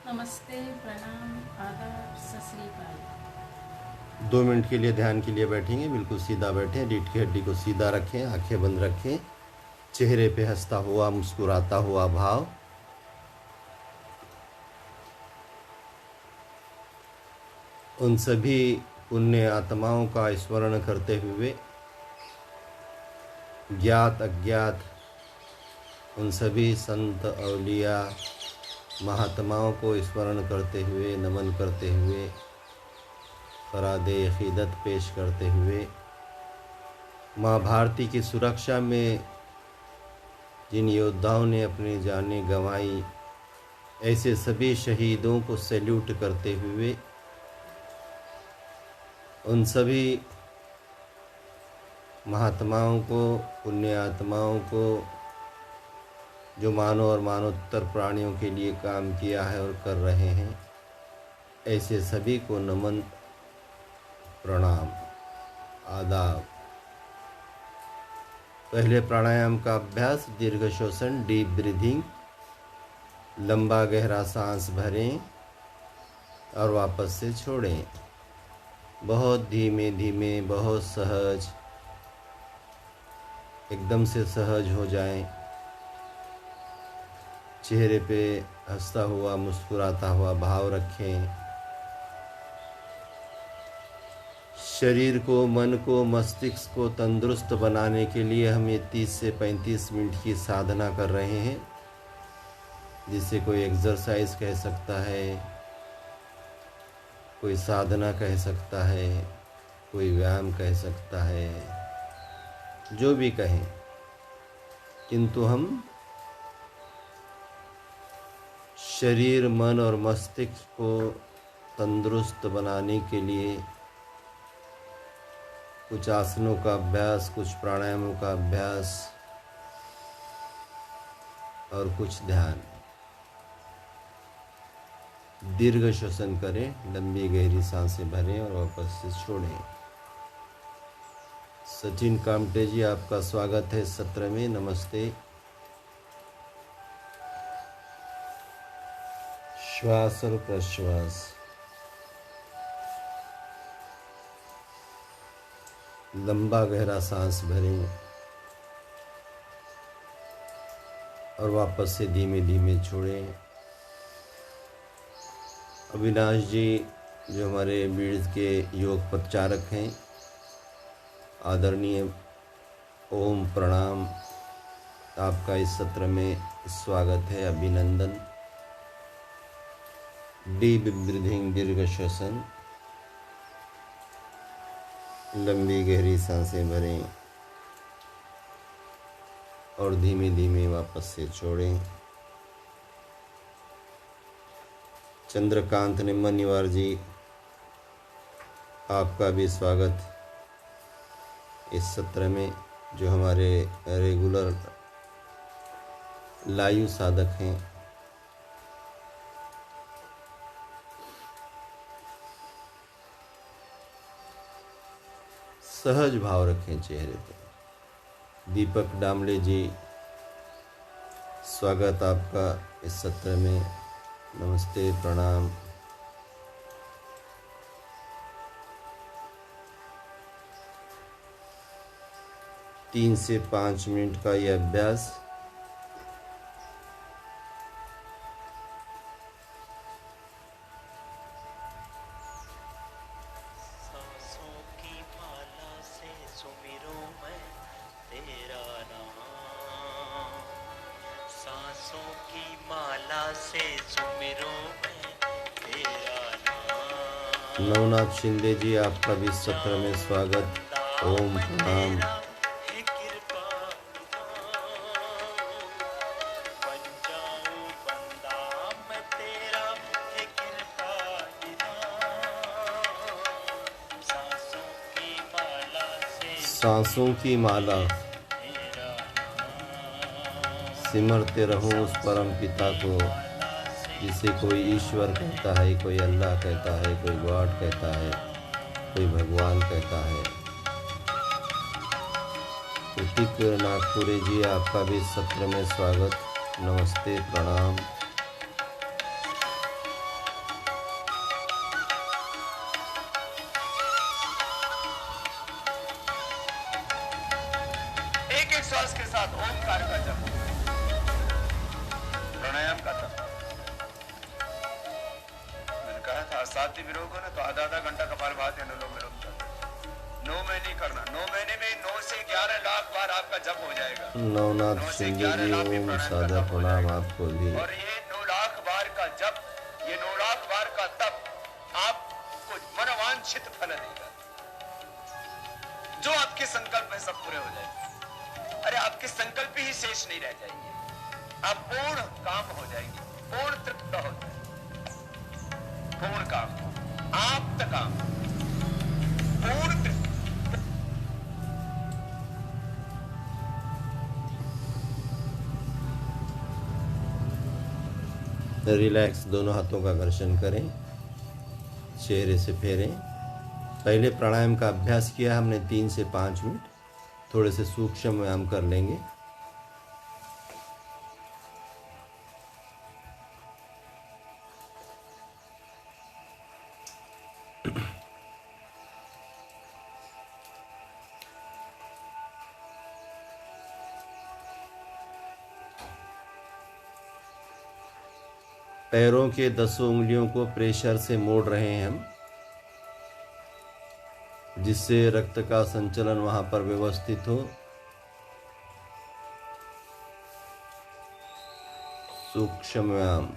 नमस्ते, प्रणाम, आदाब, सत श्री अकाल। 2 मिनट के लिए ध्यान के लिए बैठेंगे। बिल्कुल सीधा बैठें, रीढ़ की हड्डी को सीधा रखें, आंखें बंद रखें। चेहरे पे हंसता हुआ मुस्कुराता हुआ भाव। उन सभी पुण्य आत्माओं का स्मरण करते हुए, ज्ञात अज्ञात उन सभी संत औलिया महात्माओं को स्मरण करते हुए, नमन करते हुए, फराद अक़ीदत पेश करते हुए, माँ भारती की सुरक्षा में जिन योद्धाओं ने अपनी जानें गंवाई, ऐसे सभी शहीदों को सैल्यूट करते हुए, उन सभी महात्माओं को, पुण्य आत्माओं को, जो मानव और मानवोत्तर प्राणियों के लिए काम किया है और कर रहे हैं, ऐसे सभी को नमन, प्रणाम, आदाब। पहले प्राणायाम का अभ्यास, दीर्घ श्वसन, डीप ब्रीदिंग। लंबा गहरा सांस भरें और वापस से छोड़ें। बहुत धीमे धीमे, बहुत सहज, एकदम से सहज हो जाएं। चेहरे पे हंसता हुआ मुस्कुराता हुआ भाव रखें। शरीर को, मन को, मस्तिष्क को तंदुरुस्त बनाने के लिए हम ये 30 से 35 मिनट की साधना कर रहे हैं, जिसे कोई एक्सरसाइज कह सकता है, कोई साधना कह सकता है, कोई व्यायाम कह सकता है, जो भी कहें, किंतु हम शरीर, मन और मस्तिष्क को तंदुरुस्त बनाने के लिए कुछ आसनों का अभ्यास, कुछ प्राणायामों का अभ्यास और कुछ ध्यान। दीर्घ श्वसन करें, लंबी गहरी सांसें भरें और वापस से छोड़ें। सचिन कामटे जी, आपका स्वागत है सत्र में। नमस्ते। श्वास और प्रश्वास, लंबा गहरा सांस भरें और वापस से धीमे धीमे छोड़ें। अविनाश जी, जो हमारे बीड़ के योग प्रचारक हैं, आदरणीय, ओम प्रणाम, आपका इस सत्र में स्वागत है, अभिनंदन। डीप ब्रीथिंग, दीर्घ श्वसन, लंबी गहरी सांसें भरें और धीमे धीमे वापस से छोड़ें। चंद्रकांत निम्मनिवार जी, आपका भी स्वागत इस सत्र में, जो हमारे रेगुलर लाइव साधक हैं। सहज भाव रखें चेहरे पर। दीपक डामले जी, स्वागत आपका इस सत्र में। नमस्ते, प्रणाम। तीन से 5 मिनट का यह अभ्यास नवनाथ शिंदे जी, आपका भी सत्र में स्वागत। ओम प्रणाम। सांसों की माला, सिमरते रहो उस परम पिता को, जिसे कोई ईश्वर कहता है, कोई अल्लाह कहता है, कोई गॉड कहता है, कोई भगवान कहता है। ऋतिक नागपुरी जी, आपका भी सत्र में स्वागत। नमस्ते, प्रणाम। साथ ओंकार का जप, प्राणायाम का जप। मैंने कहा था साध्य विरोग हो ना तो आधा आधा घंटा कपालभाति अनुलोम विलोम करना। 9 महीने करना, 9 महीने में 9 से 11 लाख बार आपका जप हो जाएगा। नवनाथ 9 से सिंह 11 जी, लाख भी ओम प्राणायाम का सादर तप हो प्रणाम जाएगा। आपको भी। और ये 9 लाख बार का जप, ये 9 लाख बार का तप आपको मनोवांछित फल देगा। जो आपके संकल्प है सब पूरे हो जाएंगे। अरे आपके संकल्प ही शेष नहीं रह जाएंगे, आप पूर्ण काम हो जाएंगे, पूर्ण तृप्त हो जाएंगे, पूर्ण काम, आप्त काम, पूर्ण तृप्त। रिलैक्स, दोनों हाथों का घर्षण करें, चेहरे से फेरें। पहले प्राणायाम का अभ्यास किया हमने 3 से 5 मिनट, थोड़े से सूक्ष्म व्यायाम कर लेंगे। पैरों के 10 उंगलियों को प्रेशर से मोड़ रहे हैं हम, जिससे रक्त का संचलन वहां पर व्यवस्थित हो। सूक्ष्म व्यायाम।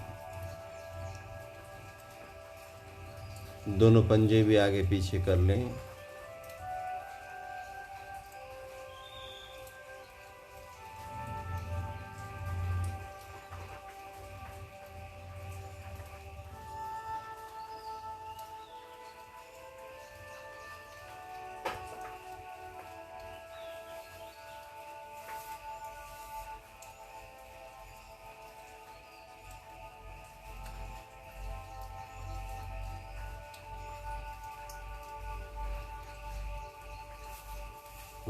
दोनों पंजे भी आगे पीछे कर लें।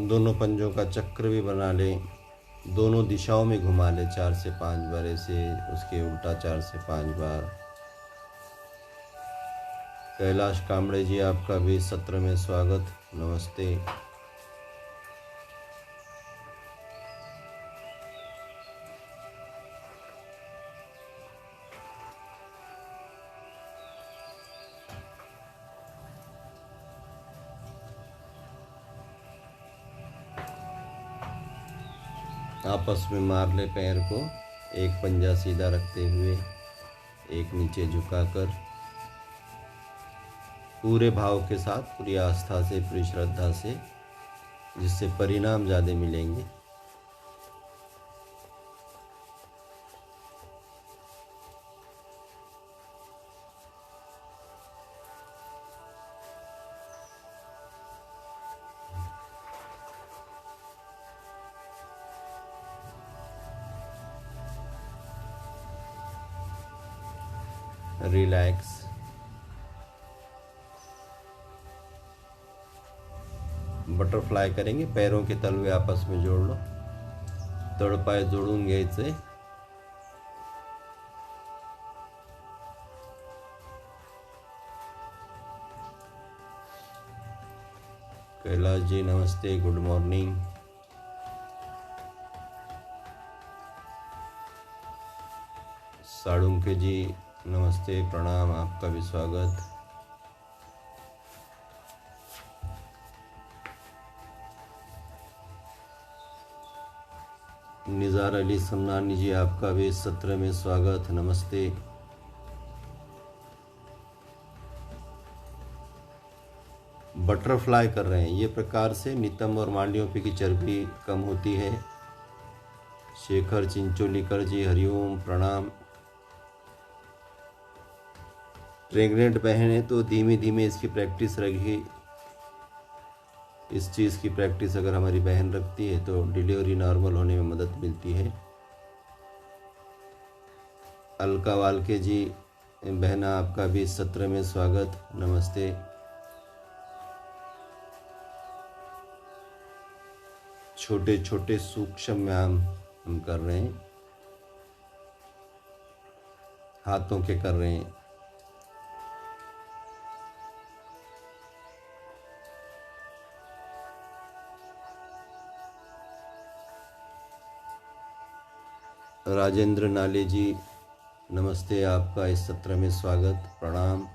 दोनों पंजों का चक्र भी बना लें, दोनों दिशाओं में घुमा लें 4 से 5 बार, ऐसे उसके उल्टा 4 से 5 बार। कैलाश कामड़े जी, आपका भी इस सत्र में स्वागत, नमस्ते। आपस में मार ले पैर को, एक पंजा सीधा रखते हुए, एक नीचे झुकाकर, पूरे भाव के साथ, पूरी आस्था से, पूरी श्रद्धा से, जिससे परिणाम ज़्यादा मिलेंगे। रिलैक्स। बटरफ्लाई करेंगे, पैरों के तलवे आपस में जोड़ लो, तळपाय जोडून घ्यायचे। कैलाश जी नमस्ते, गुड मॉर्निंग। साळुंके जी नमस्ते, प्रणाम, आपका भी स्वागत। निज़ार अली सम्नानी जी, आपका भी इस सत्र में स्वागत, नमस्ते। बटरफ्लाई कर रहे हैं, ये प्रकार से नितंब और मांडियों पे की चर्बी कम होती है। शेखर चिंचोलीकर जी, हरिओम, प्रणाम। प्रेग्नेंट बहनें तो धीमे धीमे इसकी प्रैक्टिस रखी। इस चीज़ की प्रैक्टिस अगर हमारी बहन रखती है तो डिलीवरी नॉर्मल होने में मदद मिलती है। अलका वालके जी, बहना, आपका भी इस सत्र में स्वागत, नमस्ते। छोटे छोटे सूक्ष्म व्यायाम हम कर रहे हैं, हाथों के कर रहे हैं। राजेंद्र नाले जी, नमस्ते, आपका इस सत्र में स्वागत, प्रणाम।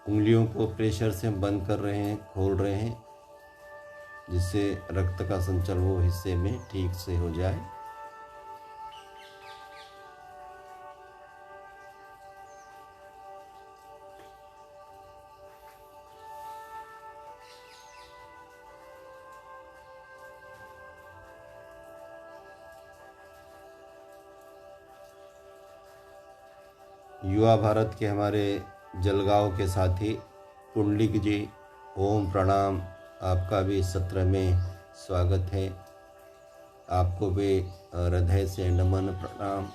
उंगलियों को प्रेशर से बंद कर रहे हैं, खोल रहे हैं, जिससे रक्त का संचलन वो हिस्से में ठीक से हो जाए। युवा भारत के हमारे जलगांव के साथी पुंडलिक जी, ओम प्रणाम, आपका भी इस सत्र में स्वागत है। आपको भी हृदय से नमन, प्रणाम।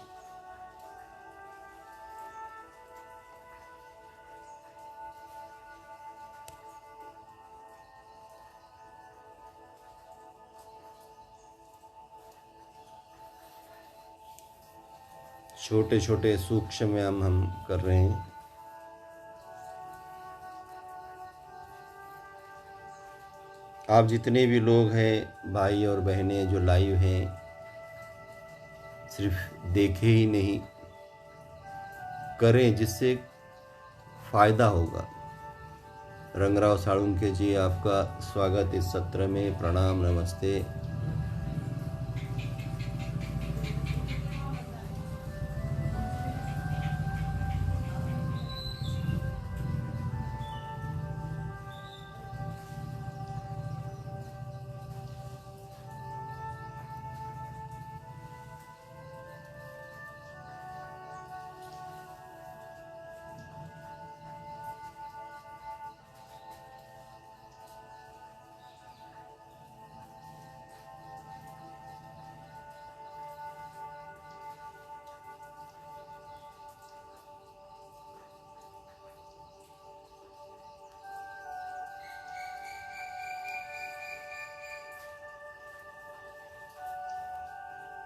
छोटे छोटे सूक्ष्म व्यायाम हम कर रहे हैं। आप जितने भी लोग हैं, भाई और बहनें जो लाइव हैं, सिर्फ देखे ही नहीं, करें, जिससे फायदा होगा। रंगराव साळुंखे जी, आपका स्वागत इस सत्र में, प्रणाम, नमस्ते।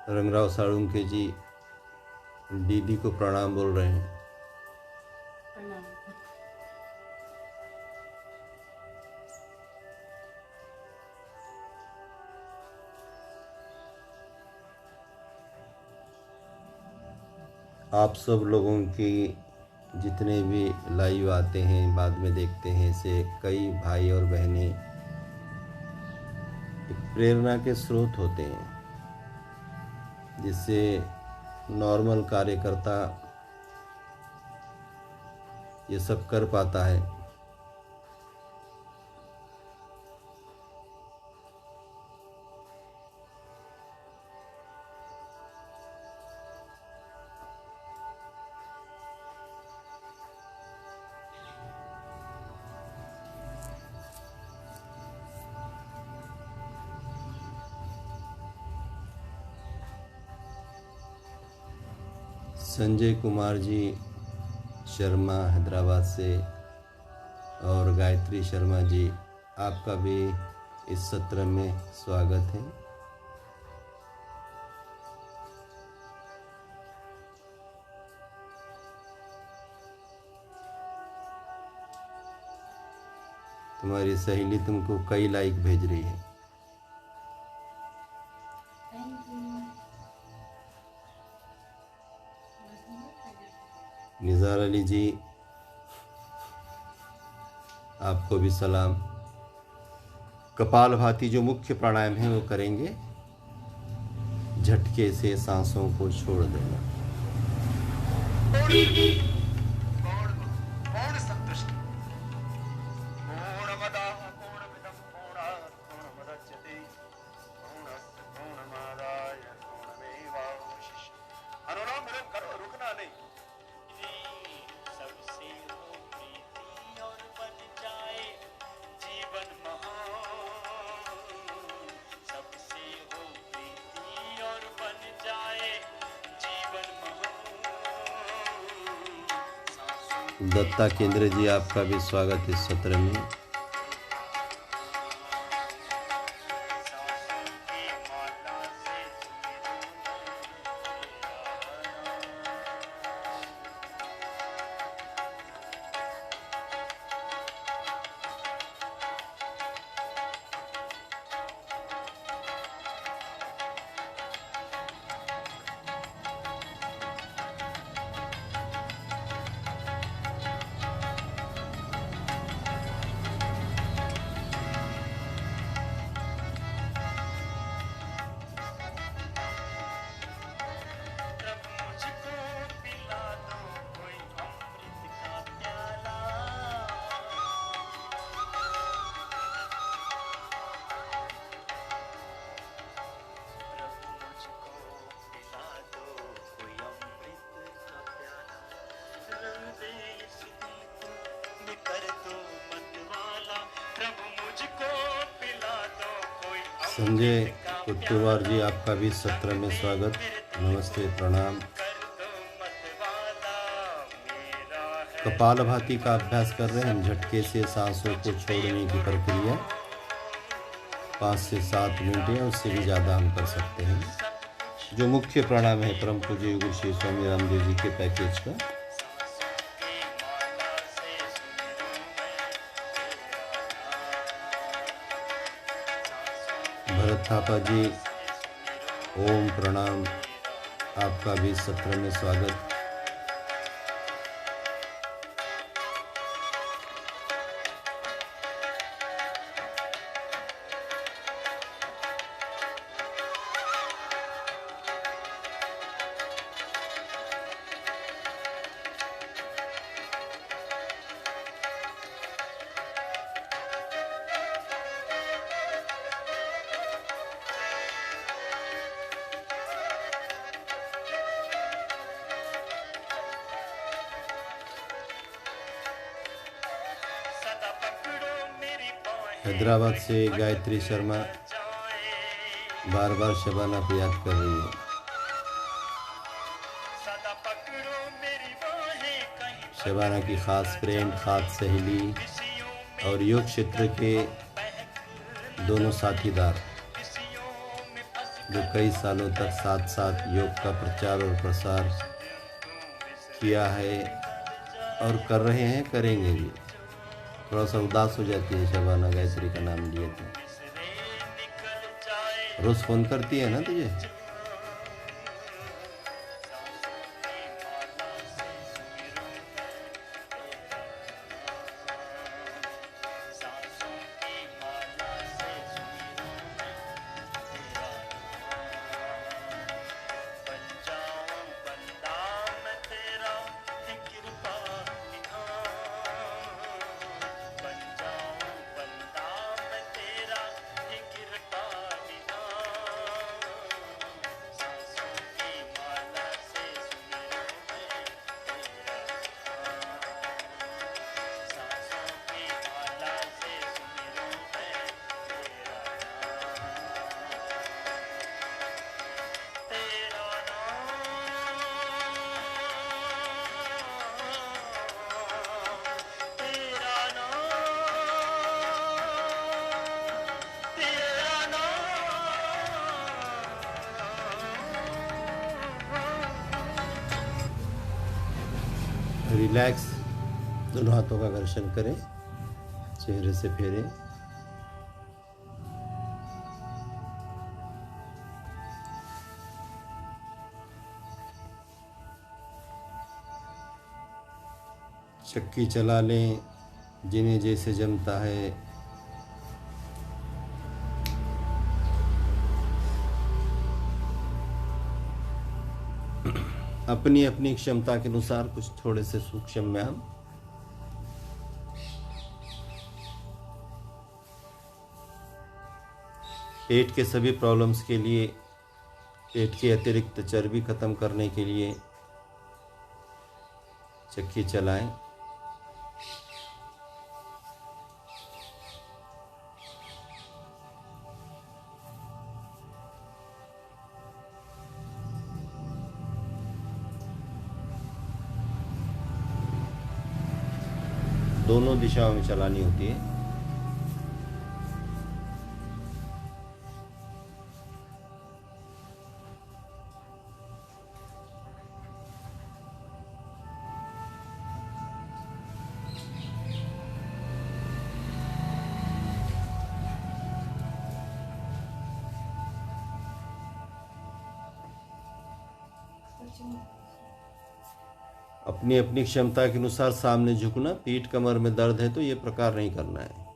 रंगराव साळुंखे जी दीदी को प्रणाम बोल रहे हैं। प्रणाम। आप सब लोगों की जितने भी लाइव आते हैं, बाद में देखते हैं, से कई भाई और बहनें एक प्रेरणा के स्रोत होते हैं, जिससे नॉर्मल कार्यकर्ता ये सब कर पाता है। संजय कुमार जी शर्मा हैदराबाद से और गायत्री शर्मा जी, आपका भी इस सत्र में स्वागत है। तुम्हारी सहेली तुमको कई लाइक भेज रही है। निज़ार अली जी, आपको भी सलाम। कपालभाति जो मुख्य प्राणायाम है वो करेंगे, झटके से सांसों को छोड़ देना। पूर्ण संतुष्टि। पूर्णमदः पूर्णमिदं पूर्णात् पूर्णमुदच्यते पूर्णस्य पूर्णमादाय पूर्णमेवावशिष्यते। अनुलोम विलोम करो, रुकना नहीं। सबसे हो प्रीति और बन जाए जीवन महान। सबसे हो प्रीति और बन जाए जीवन महान। दत्ता केंद्र जी, आपका भी स्वागत इस सत्र में। कर दो मत वाला, प्रभु मुझको पिला दो कोई संजय अमृत का कुत्तूवार जी, आपका भी सत्र में स्वागत। नमस्ते, प्रणाम। कर दो मत वाला, मेरा है कपालभाति का अभ्यास कर रहे हैं हम। झटके से सांसों को छोड़ने की प्रक्रिया 5 से 7 मिनट या उससे भी ज़्यादा हम कर सकते हैं। जो मुख्य प्राणायाम है परम पूज्य योगी श्री स्वामी रामदेव जी के पैकेज का। भरत थापा जी, ओम प्रणाम, आपका भी सत्र में स्वागत। सदा पकड़ो मेरी बाहें, हैदराबाद से गायत्री शर्मा बार बार शबाना को याद कर रही है। सदा पकड़ो मेरी बाहें, कहीं शबाना की खास फ्रेंड, खास सहेली खुशियों में और योग क्षेत्र के दोनों साथीदार खुशियों में फंस जो कई सालों तक साथ साथ योग का प्रचार और प्रसार किया है और कर रहे हैं, करेंगे भी। थोड़ा सा उदास हो जाती है शबाना गायत्री का नाम लिए तो। निकल जाए रोज फोन करती है ना तुझे? सांसों की माला से सुमिरूं मैं तेरा नाम, बन जाऊं बंदा मैं तेरा, हे कृपा निधान, बन जाऊं बंदा मैं तेरा, हे कृपा निधान, सांसों की माला से सुमिरूं मैं तेरा नाम, सांसों की माला से सुमिरूं मैं तेरा नाम, तेरा नाम, तेरा नाम। रिलैक्स, दोनों हाथों का घर्षण करें, चेहरे से फेरें। चक्की चला लें, जिन्हें जैसे जमता है। अपनी अपनी क्षमता के अनुसार कुछ थोड़े से सूक्ष्म व्यायाम। पेट के सभी प्रॉब्लम्स के लिए, पेट की अतिरिक्त चर्बी खत्म करने के लिए चक्की चलाएं। दोनों दिशाओं में चलानी होती है। अपनी अपनी क्षमता के अनुसार सामने झुकना। पीठ कमर में दर्द है तो ये प्रकार नहीं करना है।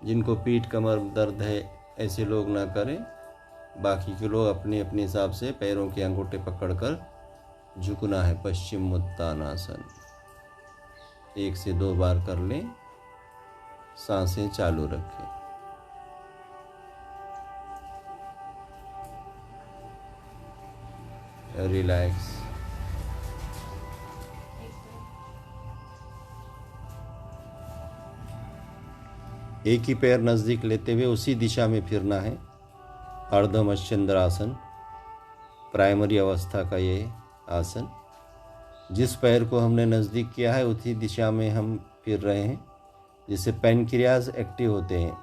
जिनको पीठ कमर दर्द है ऐसे लोग ना करें। बाकी के लोग अपने अपने हिसाब से पैरों के अंगूठे पकड़कर झुकना है। पश्चिम उत्तानासन 1 से 2 बार कर लें। सांसें चालू रखें। रिलैक्स। एक ही पैर नज़दीक लेते हुए उसी दिशा में फिरना है। अर्धमश्चंद्रासन प्राइमरी अवस्था का ये आसन। जिस पैर को हमने नज़दीक किया है उसी दिशा में हम फिर रहे हैं, जिससे पैनक्रियाज एक्टिव होते हैं।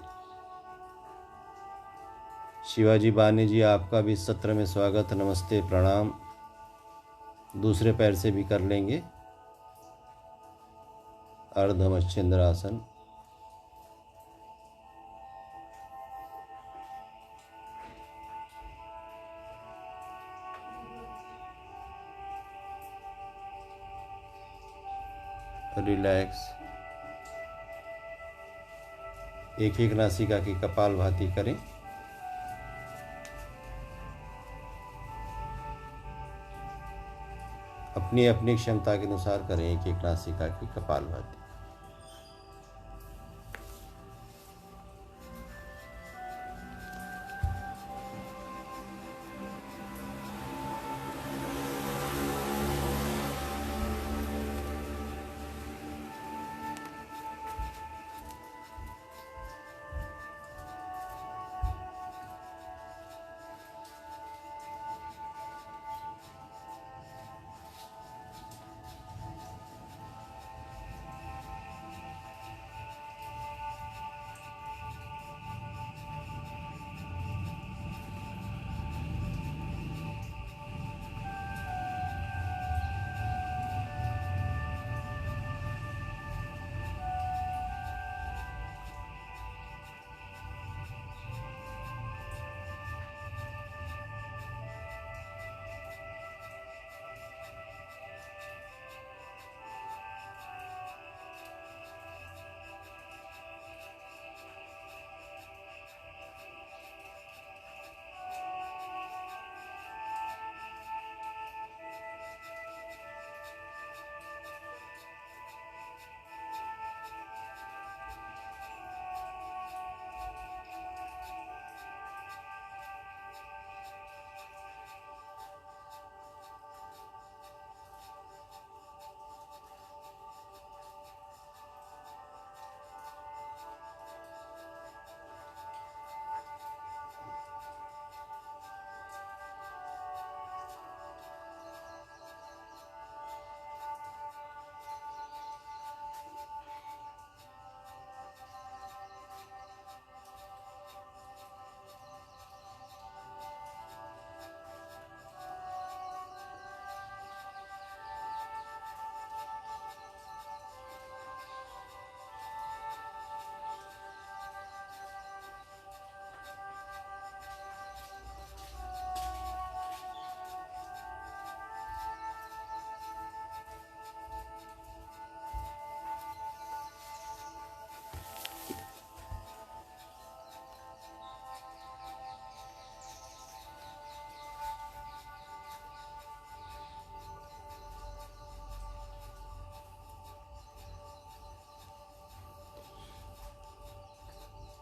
शिवाजी बानी जी, आपका भी इस सत्र में स्वागत, नमस्ते, प्रणाम। दूसरे पैर से भी कर लेंगे अर्धमश्चंद्रासन। रिलैक्स। एक एक नासिका की कपालभाति करें। अपनी अपनी क्षमता के अनुसार करें एक एक नासिका की कपालभाति।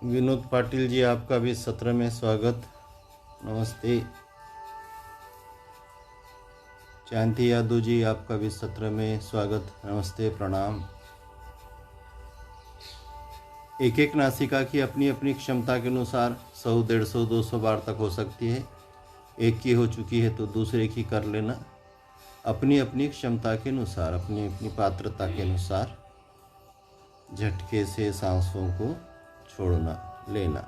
विनोद पाटिल जी, आपका भी सत्र में स्वागत, नमस्ते। चांती यादव जी, आपका भी सत्र में स्वागत, नमस्ते, प्रणाम। एक एक नासिका की अपनी अपनी क्षमता के अनुसार 100, 150, 200 बार तक हो सकती है। एक की हो चुकी है तो दूसरे की कर लेना। अपनी अपनी क्षमता के अनुसार, अपनी अपनी पात्रता के अनुसार झटके से सांसों को छोड़ना, लेना।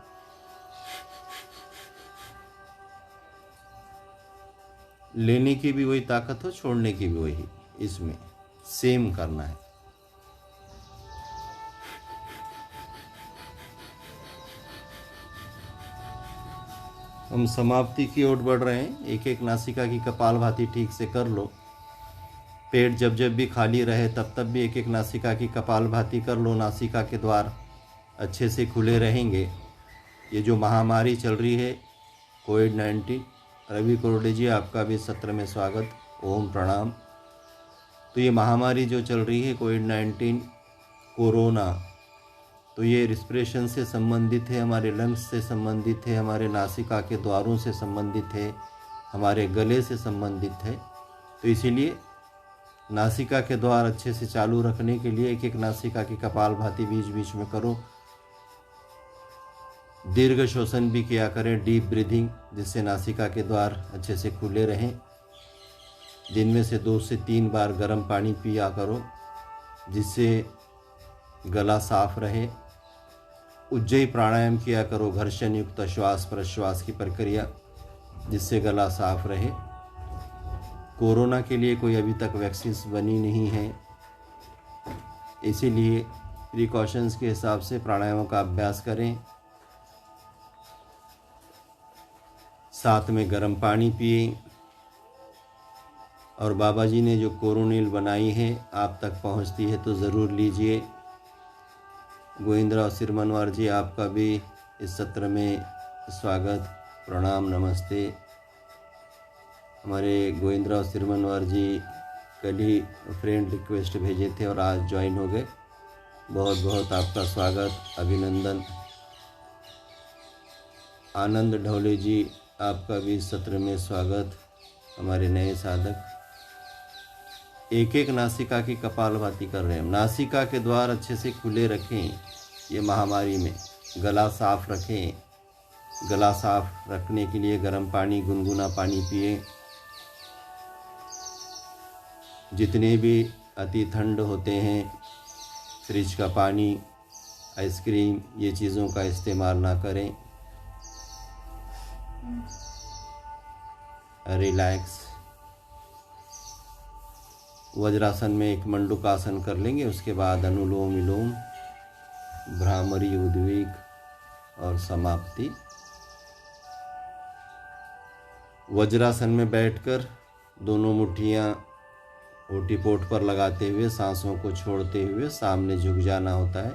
लेने की भी वही ताकत हो, छोड़ने की भी वही, इसमें सेम करना है। हम समाप्ति की ओर बढ़ रहे हैं। एक एक नासिका की कपालभाति ठीक से कर लो। पेट जब जब भी खाली रहे तब तब भी एक एक नासिका की कपालभाति कर लो। नासिका के द्वार अच्छे से खुले रहेंगे। ये जो महामारी चल रही है कोविड-19, रवि कोरडे जी, आपका भी सत्र में स्वागत, ओम प्रणाम। तो ये महामारी जो चल रही है कोविड-19 कोरोना, तो ये रिस्पिरेशन से संबंधित है, हमारे लंग्स से संबंधित है, हमारे नासिका के द्वारों से संबंधित है, हमारे गले से संबंधित है। तो इसीलिए नासिका के द्वार अच्छे से चालू रखने के लिए एक एक नासिका की कपालभाति बीच बीच में करो। दीर्घ श्वसन भी किया करें, डीप ब्रीदिंग, जिससे नासिका के द्वार अच्छे से खुले रहें। दिन में से 2 से 3 बार गर्म पानी पिया करो, जिससे गला साफ रहे। उज्जयी प्राणायाम किया करो, घर्षण युक्त श्वास प्रश्वास की प्रक्रिया, जिससे गला साफ रहे। कोरोना के लिए कोई अभी तक वैक्सीन बनी नहीं है, इसीलिए प्रिकॉशंस के हिसाब से प्राणायामों का अभ्यास करें। साथ में गर्म पानी पिए। और बाबा जी ने जो कोरोनिल बनाई है आप तक पहुंचती है तो ज़रूर लीजिए। गोविंदराव सिरमनवार जी, आपका भी इस सत्र में स्वागत, प्रणाम, नमस्ते। हमारे गोविंदराव सिरमनवार जी कल ही फ्रेंड रिक्वेस्ट भेजे थे और आज ज्वाइन हो गए। बहुत बहुत आपका स्वागत, अभिनंदन। आनंद ढोले जी, आपका भी इस सत्र में स्वागत, हमारे नए साधक। एक एक नासिका की कपालभाति कर रहे हैं। नासिका के द्वार अच्छे से खुले रखें ये महामारी में। गला साफ रखें। गला साफ रखने के लिए गर्म पानी, गुनगुना पानी पिए। जितने भी अति ठंड होते हैं, फ्रिज का पानी, आइसक्रीम, ये चीज़ों का इस्तेमाल ना करें। रिलैक्स। वज्रासन में एक मंडूकासन कर लेंगे, उसके बाद अनुलोम विलोम, भ्रामरी, उद्वेग और समाप्ति। वज्रासन में बैठकर दोनों मुट्ठियाँ ओटीपोट पर लगाते हुए सांसों को छोड़ते हुए सामने झुक जाना होता है।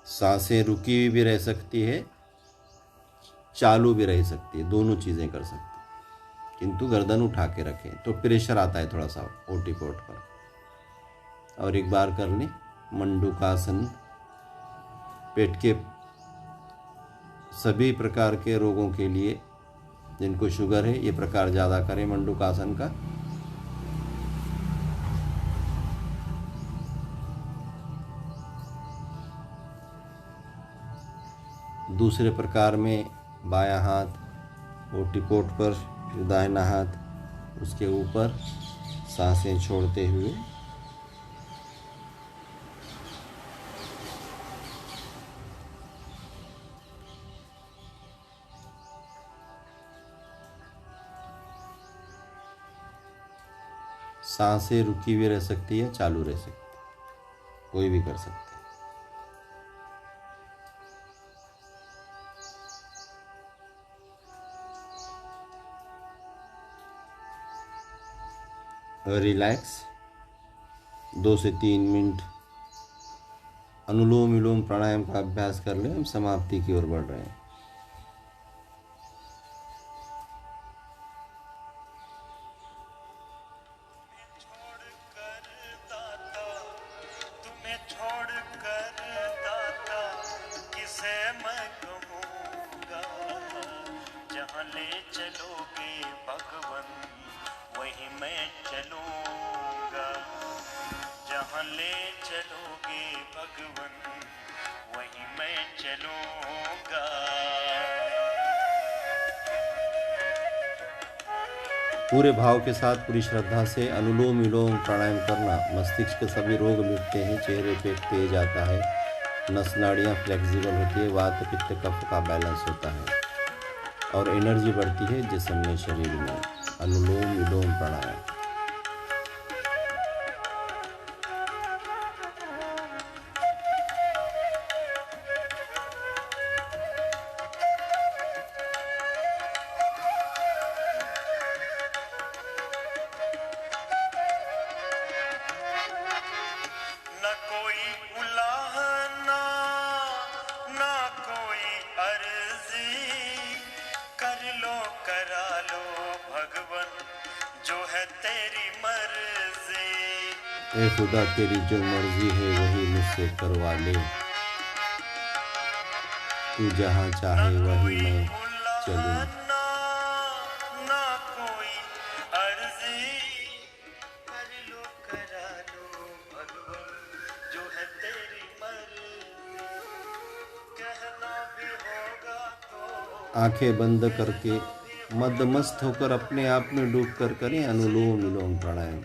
सांसें रुकी हुई भी रह सकती है, चालू भी रह सकती है, दोनों चीज़ें कर सकते हैं, किंतु गर्दन उठा के रखें तो प्रेशर आता है थोड़ा सा ओटीपोट पर। और एक बार कर लें मंडूकासन। पेट के सभी प्रकार के रोगों के लिए, जिनको शुगर है, ये प्रकार ज़्यादा करें मंडूकासन का। दूसरे प्रकार में बायां हाथ ओटीपोट पर, फिर दाहिना हाथ उसके ऊपर, सांसें छोड़ते हुए। सांसें रुकी हुई रह सकती है, चालू रह सकती है, कोई भी कर सकता है। रिलैक्स। 2 से 3 मिनट अनुलोम विलोम प्राणायाम का अभ्यास कर लें। हम समाप्ति की ओर बढ़ रहे हैं। तुम्हें छोड़कर दाता किसे मैं कहूँगा। जहाँ ले चलोगे भगवन वहीं मैं चलूँगा। जहाँ ले चलोगे भगवन वहीं मैं चलूँगा। पूरे भाव के साथ, पूरी श्रद्धा से अनुलोम विलोम प्राणायाम करना, मस्तिष्क के सभी रोग मिटते हैं, चेहरे पे तेज आता है, नस नाड़ियाँ फ्लेक्सिबल होती है, वात पित्त कफ का बैलेंस होता है और एनर्जी बढ़ती है जिस्म में, शरीर में। अनुलोम विलोम प्राणायाम। न कोई उलाहना ना कोई अर्जी, कर लो करा लो भगवन जो है तेरी मर्जी। ए खुदा, तेरी जो मर्जी है वही मुझसे करवा ले, तू जहाँ चाहे वहीं मैं चलूँ। ना कोई अर्जी, कर लो करा लो आंखें बंद करके मदमस्त होकर अपने आप में डूब कर करें अनुलोम विलोम प्राणायाम।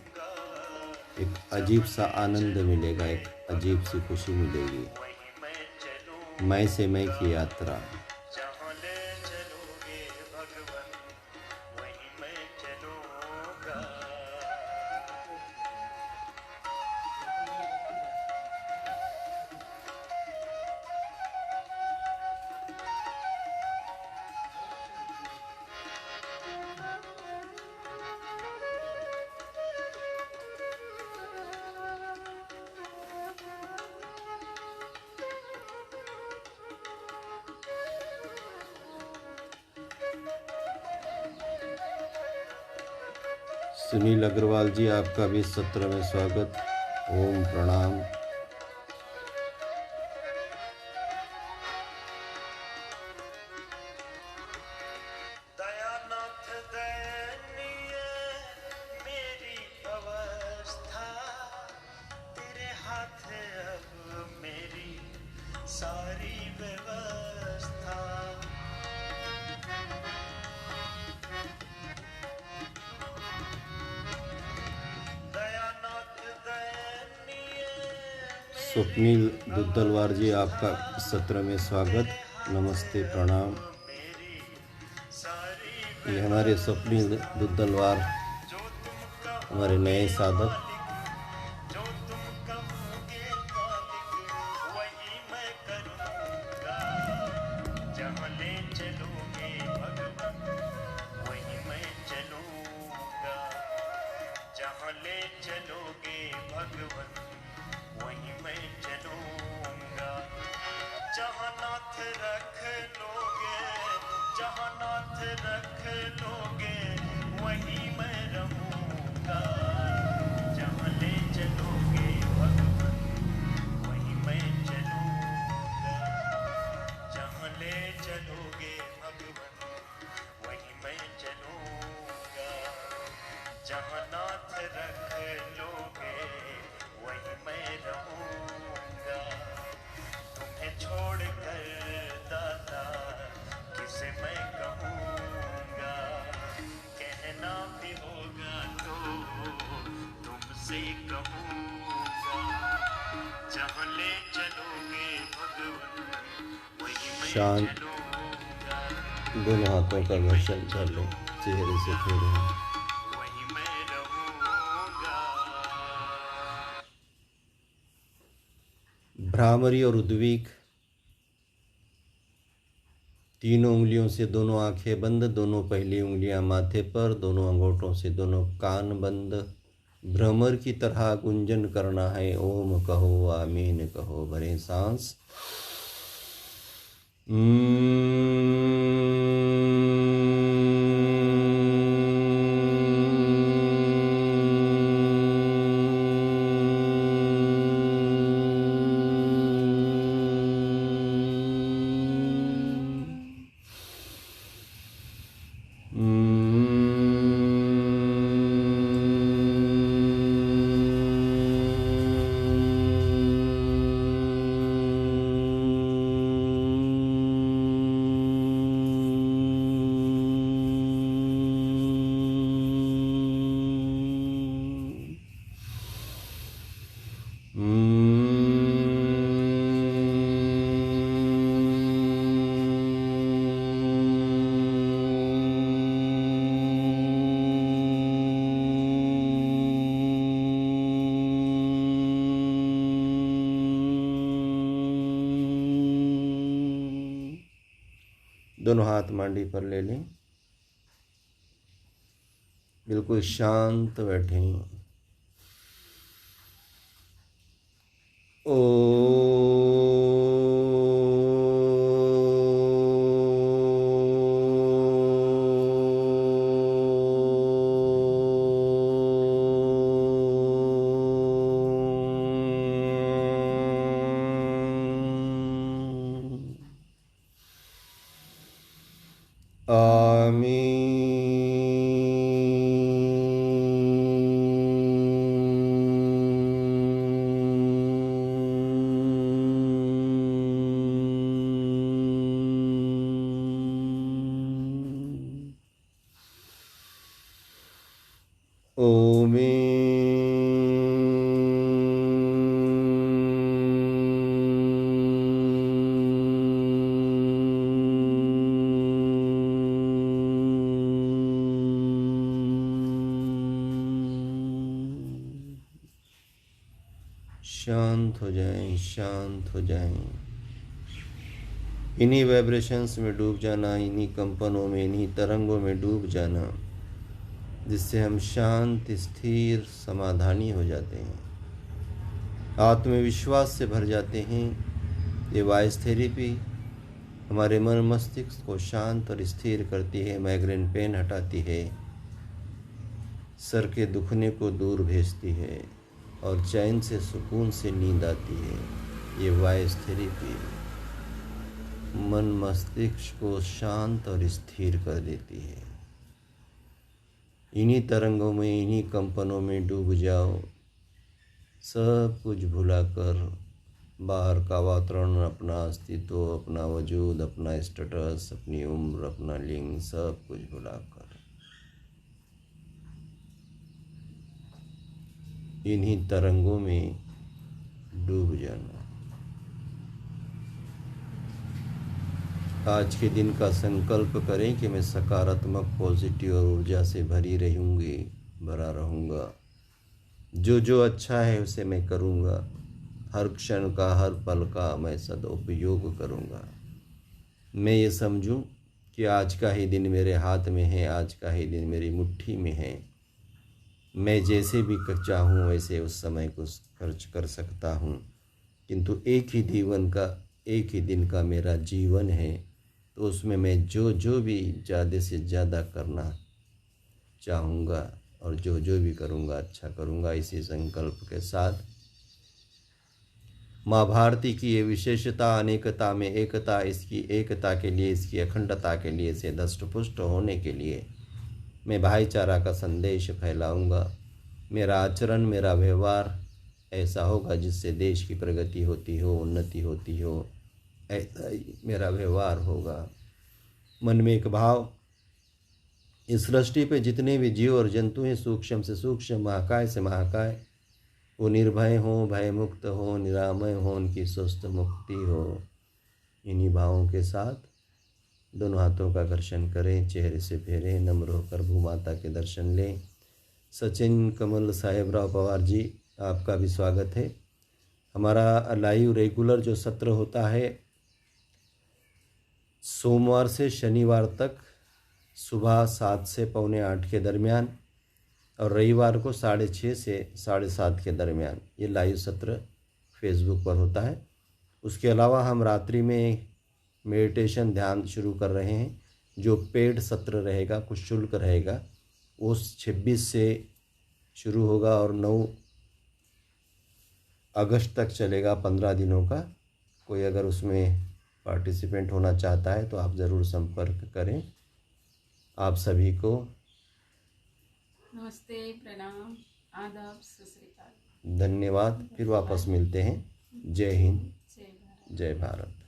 एक अजीब सा आनंद मिलेगा, एक अजीब सी खुशी मिलेगी। मैं से मैं की यात्रा। जहाँ ले चलोगे भगवन वहीं मैं चलूंगा। सुनील अग्रवाल जी, आपका भी सत्र में स्वागत। ओम प्रणाम। दयानाथ दयनीय मेरी अवस्था, तेरे हाथ अब मेरी सारी व्यवस्था। दयानाथ दयनीय स्वप्नील दुद्दलवार जी, आपका सत्र में स्वागत। नमस्ते प्रणाम। मेरी सारी ये हमारे स्वप्नील दुद्दलवार, जो तुम कहो हमारे नए साधक। जो तुम कहोगे मालिक वही मैं करूँगा। जहाँ ले चलोगे भगवान वही मैं चलूँगा। जहाँ ले चलोगे भगवान वही मैं चलूँगा। जहाँ नाथ रख लोगे, जहाँ नाथ रख लोगे वहीं मैं रहूँगा। जहाँ ले चलोगे भगवान वहीं मैं चलूँगा। जहाँ ले चलोगे भगवान वहीं मैं चलूँगा। जहाँ नाथ रख लोगे वहीं मैं रहूँगा। तुम्हें छोड़कर दाता किसे मैं कहूँगा। कहना भी होगा तो तुमसे कहूँगा। जहाँ ले चलोगे भगवान वहीं मैं शांत चलूँगा। दोनों हाथों का घर्षण कर लो, चेहरे से थोड़े। वहीं मैं रहूँगा। भ्रामरी और उद्वीक, तीनों उंगलियों से दोनों आंखें बंद, दोनों पहली उंगलियां माथे पर, दोनों अंगूठों से दोनों कान बंद। भ्रमर की तरह गुंजन करना है। ओम कहो, आमीन कहो, भरे सांस। दोनों हाथ मांडी पर ले लें, बिल्कुल शांत बैठें। ओम शांत हो जाएं, शांत हो जाएं। इन्हीं वाइब्रेशंस में डूब जाना, इन्हीं कंपनों में, इन्हीं तरंगों में डूब जाना, जिससे हम शांत, स्थिर, समाधानी हो जाते हैं, आत्मविश्वास से भर जाते हैं। ये वॉइस थेरेपी हमारे मन मस्तिष्क को शांत और स्थिर करती है, माइग्रेन पेन हटाती है, सर के दुखने को दूर भेजती है और चैन से, सुकून से नींद आती है। ये वॉइस थेरेपी मन मस्तिष्क को शांत और स्थिर कर देती है। इन्हीं तरंगों में, इन्हीं कंपनों में डूब जाओ, सब कुछ भुलाकर, बाहर का वातावरण, अपना अस्तित्व, अपना वजूद, अपना स्टेटस, अपनी उम्र, अपना लिंग, सब कुछ भुलाकर इन्हीं तरंगों में डूब जाना। आज के दिन का संकल्प करें कि मैं सकारात्मक, पॉजिटिव और ऊर्जा से भरी रहूँगी, भरा रहूँगा। जो जो अच्छा है उसे मैं करूँगा। हर क्षण का, हर पल का मैं सदुपयोग करूँगा। मैं ये समझूं कि आज का ही दिन मेरे हाथ में है, आज का ही दिन मेरी मुट्ठी में है। मैं जैसे भी चाहूँ वैसे उस समय को खर्च कर सकता हूँ, किंतु एक ही दिन का मेरा जीवन है, तो उसमें मैं जो भी ज़्यादा से ज़्यादा करना चाहूँगा और जो भी करूँगा अच्छा करूँगा। इसी संकल्प के साथ माँ भारती की ये विशेषता, अनेकता में एकता, इसकी एकता के लिए, इसकी अखंडता के लिए, इसे दष्टपुष्ट होने के लिए मैं भाईचारा का संदेश फैलाऊंगा। मेरा आचरण, मेरा व्यवहार ऐसा होगा जिससे देश की प्रगति होती हो, उन्नति होती हो, ऐसा ही मेरा व्यवहार होगा। मन में एक भाव, इस सृष्टि पे जितने भी जीव और जंतु हैं, सूक्ष्म से सूक्ष्म, महाकाय से महाकाय, वो निर्भय हो, भय मुक्त हो, निरामय हो, उनकी स्वस्थ मुक्ति हो। इन्हीं भावों के साथ दोनों हाथों का घर्षण करें, चेहरे से फेरें, नम्र होकर भूमाता के दर्शन लें। सचिन कमल साहेबराव पवार जी, आपका भी स्वागत है। हमारा लाइव रेगुलर जो सत्र होता है सोमवार से शनिवार तक सुबह 7 से पौने 8 के दरमियान, और रविवार को 6:30 से 7:30 के दरमियान ये लाइव सत्र फेसबुक पर होता है। उसके अलावा हम रात्रि में मेडिटेशन ध्यान शुरू कर रहे हैं, जो पेड सत्र रहेगा, कुछ शुल्क रहेगा, वो 26 से शुरू होगा और 9 अगस्त तक चलेगा, 15 दिनों का। कोई अगर उसमें पार्टिसिपेंट होना चाहता है तो आप ज़रूर संपर्क करें। आप सभी को नमस्ते, प्रणाम, आदाब, सत श्री अकाल, धन्यवाद। फिर वापस मिलते हैं। जय हिंद, जय भारत। जय भारत।